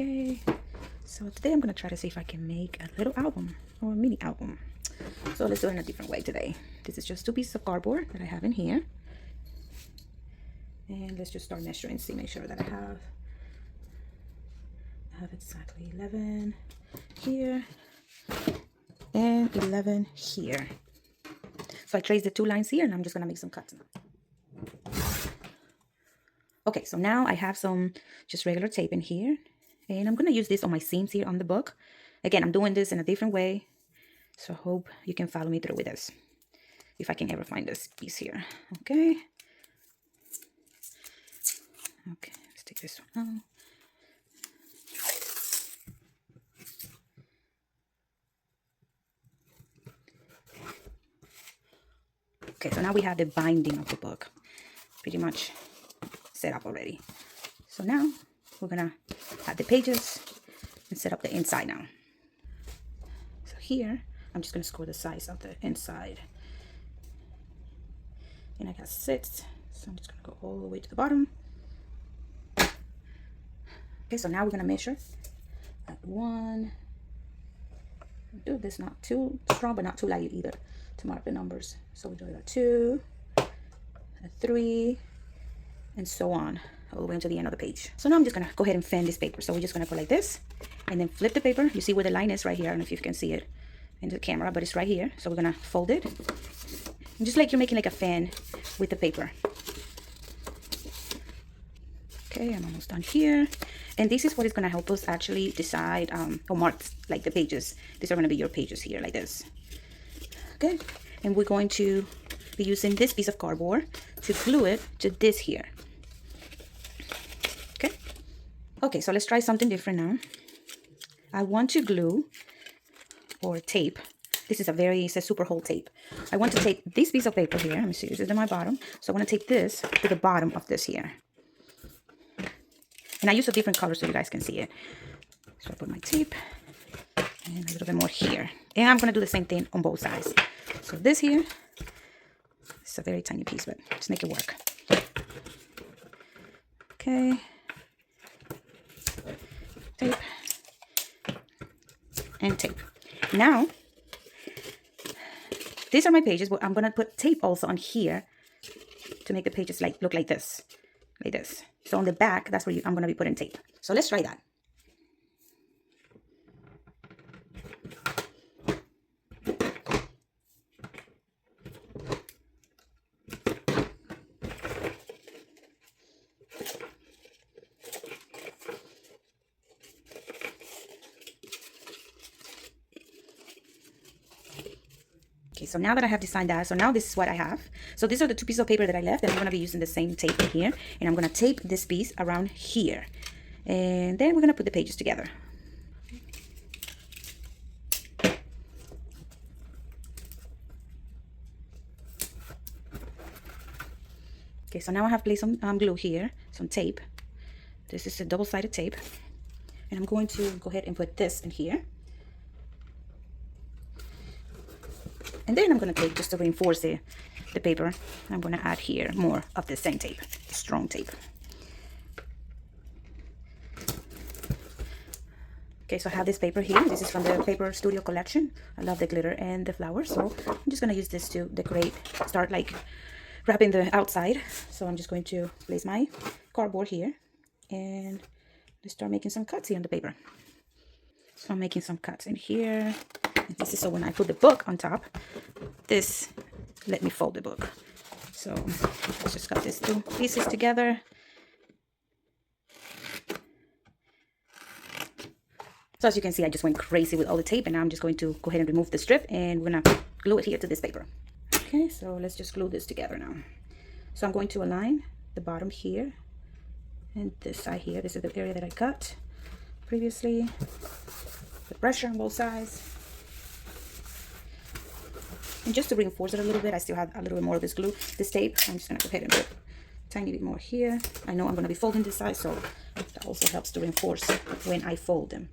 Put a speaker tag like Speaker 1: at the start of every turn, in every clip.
Speaker 1: Okay, so today I'm gonna try to see if I can make a little album or a mini album. So let's do it in a different way today. This is just 2 pieces of cardboard that I have in here, and let's just start measuring. See, make sure that I have exactly 11 here and 11 here. So I traced the 2 lines here, and I'm just gonna make some cuts now. Okay, so now I have some just regular tape in here, and I'm gonna use this on my seams here on the book. Again, I'm doing this in a different way, so I hope you can follow me through with this, if I can ever find this piece here. Okay, let's take this one out. Okay, so now we have the binding of the book pretty much set up already. So now we're gonna add the pages and set up the inside now. So here I'm just gonna score the size of the inside, and I got 6, so I'm just gonna go all the way to the bottom. Okay, so now we're gonna measure at 1. Do this not too strong but not too light either to mark the numbers. So we do it at 2, at 3, and so on all the way until the end of the page. So now I'm just gonna go ahead and fan this paper. So we're just gonna go like this and then flip the paper. You see where the line is right here. I don't know if you can see it in the camera, but it's right here. So we're gonna fold it, and just like you're making like a fan with the paper. Okay, I'm almost done here. And this is what is going to help us actually decide or mark like the pages. These are going to be your pages here like this. Okay, and we're going to be using this piece of cardboard to glue it to this here. Okay, so let's try something different now. I want to glue or tape. This is it's a super hold tape. I want to tape this piece of paper here. Let me see, this is at my bottom. So I want to tape this to the bottom of this here. And I use a different color so you guys can see it. So I put my tape and a little bit more here. And I'm going to do the same thing on both sides. So this here, it's a very tiny piece, but just make it work. Okay. Tape. And tape. Now, these are my pages, but I'm going to put tape also on here to make the pages look like this. Like this. So on the back, that's where I'm going to be putting tape. So let's try that. Okay, so now that I have designed that, so now this is what I have. So these are the 2 pieces of paper that I left, and I'm going to be using the same tape in here, and I'm going to tape this piece around here, and then we're going to put the pages together. Okay, so now I have placed some glue here, some tape. This is a double-sided tape, and I'm going to go ahead and put this in here. And then I'm going to take, just to reinforce the paper, I'm going to add here more of the same tape, the strong tape. Okay, so I have this paper here. This is from the Paper Studio collection. I love the glitter and the flowers, so I'm just going to use this to decorate, start like wrapping the outside. So I'm just going to place my cardboard here, and let's start making some cuts here on the paper. So I'm making some cuts in here. And this is so when I put the book on top, this let me fold the book. So let's just cut these 2 pieces together. So as you can see, I just went crazy with all the tape, and now I'm just going to go ahead and remove the strip, and we're gonna glue it here to this paper. Okay, so let's just glue this together now. So I'm going to align the bottom here and this side here. This is the area that I cut previously. The pressure on both sides. And just to reinforce it a little bit, I still have a little bit more of this glue, this tape. I'm just going to go ahead and put a tiny bit more here. I know I'm going to be folding this side, so that also helps to reinforce when I fold them.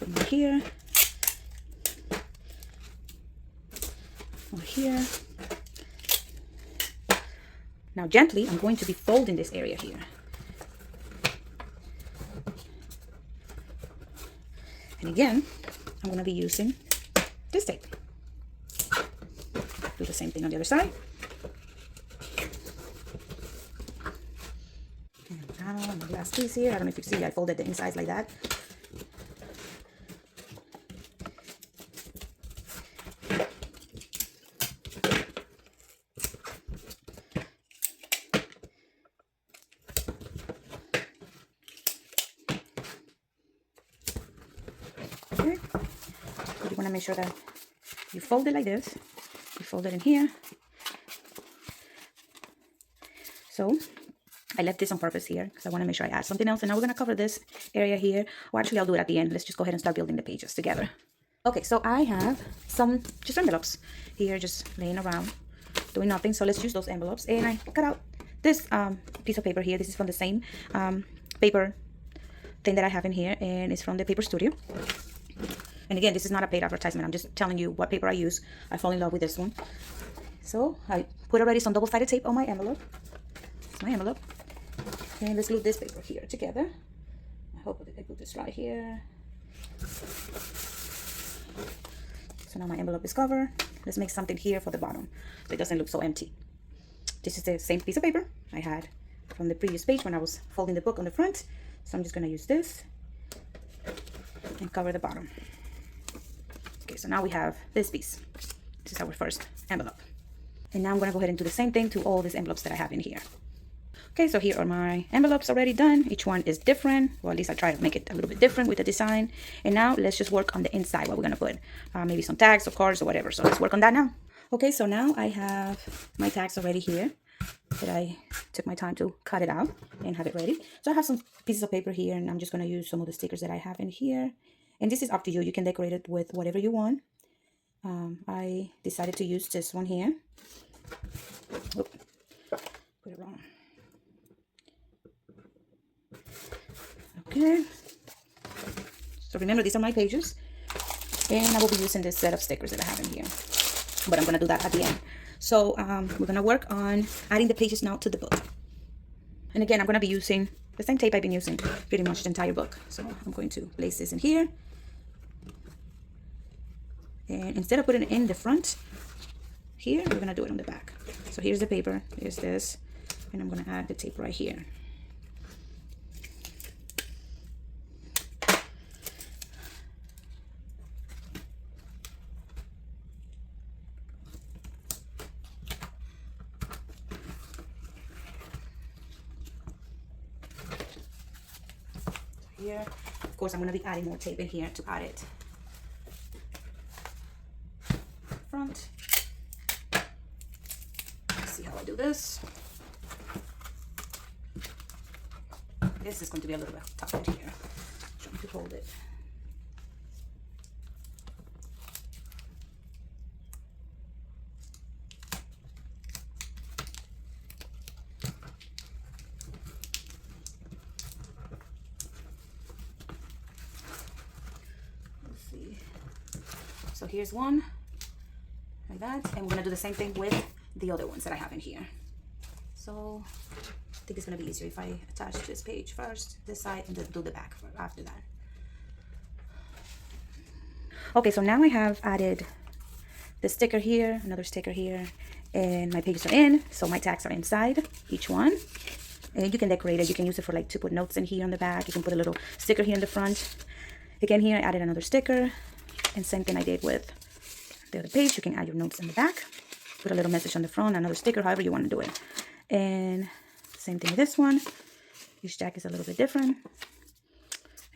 Speaker 1: Put more here. More here. Now gently, I'm going to be folding this area here. And again, I'm going to be using this tape. Do the same thing on the other side. And now the last piece here. I don't know if you see, I folded the insides like that. Okay. You want to make sure that you fold it like this. You fold it in here. So I left this on purpose here because I want to make sure I add something else. And now we're going to cover this area here. Or actually, I'll do it at the end. Let's just go ahead and start building the pages together. Okay, so I have some just envelopes here just laying around, doing nothing. So let's use those envelopes. And I cut out this piece of paper here. This is from the same paper thing that I have in here. And it's from the Paper Studio. And again, this is not a paid advertisement. I'm just telling you what paper I use. I fall in love with this one. So I put already some double-sided tape on my envelope. It's my envelope. And let's glue this paper here together. I hope I put this right here. So now my envelope is covered. Let's make something here for the bottom so it doesn't look so empty. This is the same piece of paper I had from the previous page when I was folding the book on the front. So I'm just going to use this and cover the bottom. Okay, so now we have this piece. This is our first envelope. And now I'm going to go ahead and do the same thing to all these envelopes that I have in here. Okay, so here are my envelopes already done. Each one is different. Well, at least I try to make it a little bit different with the design. And now let's just work on the inside, what we're going to put. Maybe some tags or cards or whatever. So let's work on that now. Okay, so now I have my tags already here that I took my time to cut it out and have it ready. So I have some pieces of paper here and I'm just going to use some of the stickers that I have in here. And this is up to you. You can decorate it with whatever you want. I decided to use this one here. Oop, put it wrong. Okay. So remember, these are my pages. And I will be using this set of stickers that I have in here. But I'm going to do that at the end. So we're going to work on adding the pages now to the book. And again, I'm going to be using the same tape I've been using pretty much the entire book. So I'm going to place this in here. And instead of putting it in the front here, we're going to do it on the back. So here's the paper, here's this, and I'm going to add the tape right here. Here, of course, I'm going to be adding more tape in here to add it. Front. Let's see how I do this. This is going to be a little bit tough here. Trying to hold it. Let's see. So here's one. Like that, and we're gonna do the same thing with the other ones that I have in here. So I think it's gonna be easier if I attach this page first, this side, and then do the back after that. Okay, so now I have added the sticker here, another sticker here, and my pages are in, so my tags are inside each one. And you can decorate it. You can use it for like to put notes in here on the back. You can put a little sticker here in the front. Again, here I added another sticker, and same thing I did with the other page. You can add your notes in the back, put a little message on the front, another sticker, however you want to do it. And same thing with this one. Each tag is a little bit different.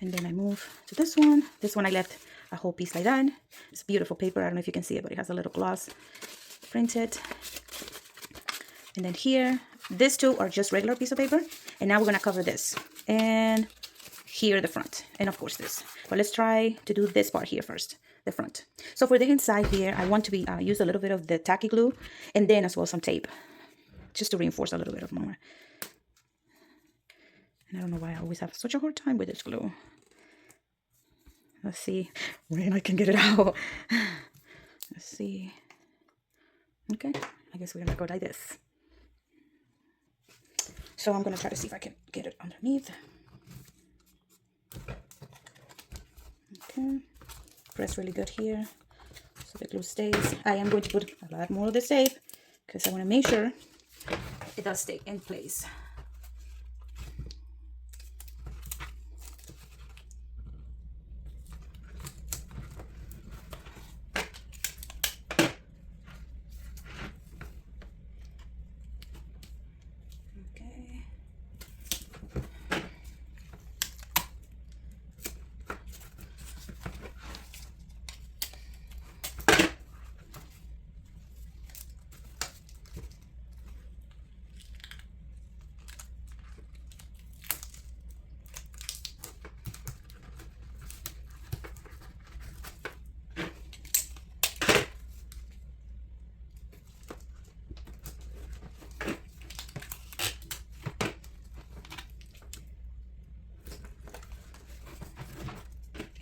Speaker 1: And then I move to this one. This one I left a whole piece like that. It's beautiful paper. I don't know if you can see it, but it has a little gloss printed. And then here, these two are just regular piece of paper. And now we're going to cover this. And here the front. And of course this. But let's try to do this part here first. The front. So for the inside here, I want to be use a little bit of the tacky glue and then as well some tape just to reinforce a little bit of more. And I don't know why I always have such a hard time with this glue. Let's see when I can get it out. Let's see. Okay, I guess we're gonna go like this. So I'm gonna try to see if I can get it underneath. Okay, press really good here so the glue stays. I am going to put a lot more of this tape because I want to make sure it does stay in place.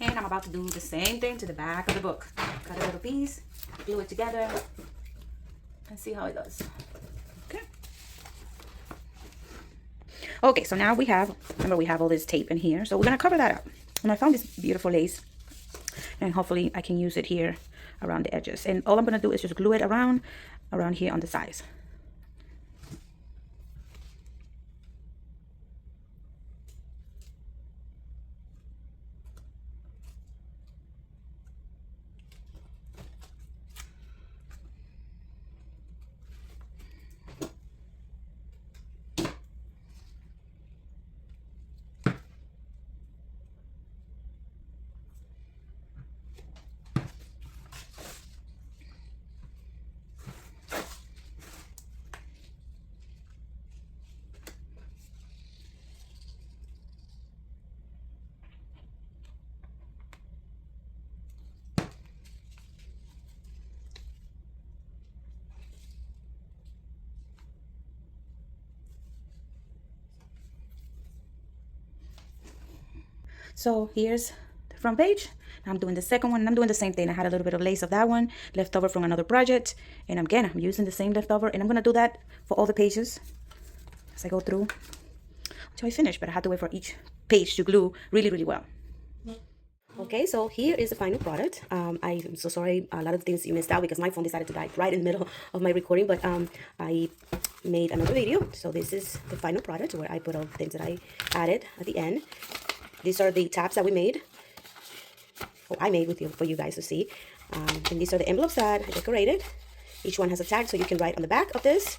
Speaker 1: And I'm about to do the same thing to the back of the book. Cut a little piece, glue it together, and see how it does. Okay. Okay, so now we have, remember we have all this tape in here. So we're going to cover that up. And I found this beautiful lace. And hopefully I can use it here around the edges. And all I'm going to do is just glue it around here on the sides. So here's the front page. I'm doing the second one, and I'm doing the same thing. I had a little bit of lace of that one left over from another project, and again I'm using the same leftover, and I'm gonna do that for all the pages as I go through until I finish. But I had to wait for each page to glue really well. Okay, so here is the final product. I'm so sorry, a lot of things you missed out because my phone decided to die right in the middle of my recording, but I made another video. So this is the final product where I put all the things that I added at the end. These are the tabs that we made, or I made for you guys to see. And these are the envelopes that I decorated. Each one has a tag, so you can write on the back of this.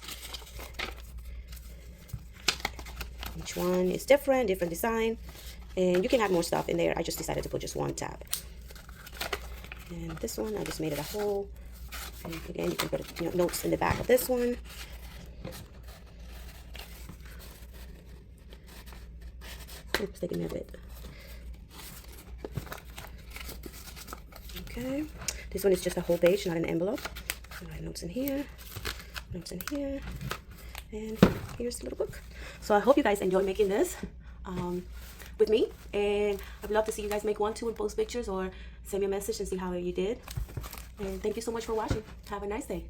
Speaker 1: Each one is different design. And you can add more stuff in there. I just decided to put just one tab. And this one, I just made it a whole. And again, you can put notes in the back of this one. Oops, taking me a bit. Okay, this one is just a whole page, not an envelope. I'll write notes in here, and here's the little book. So I hope you guys enjoy making this with me, and I'd love to see you guys make one too and post pictures or send me a message and see how you did. And thank you so much for watching. Have a nice day.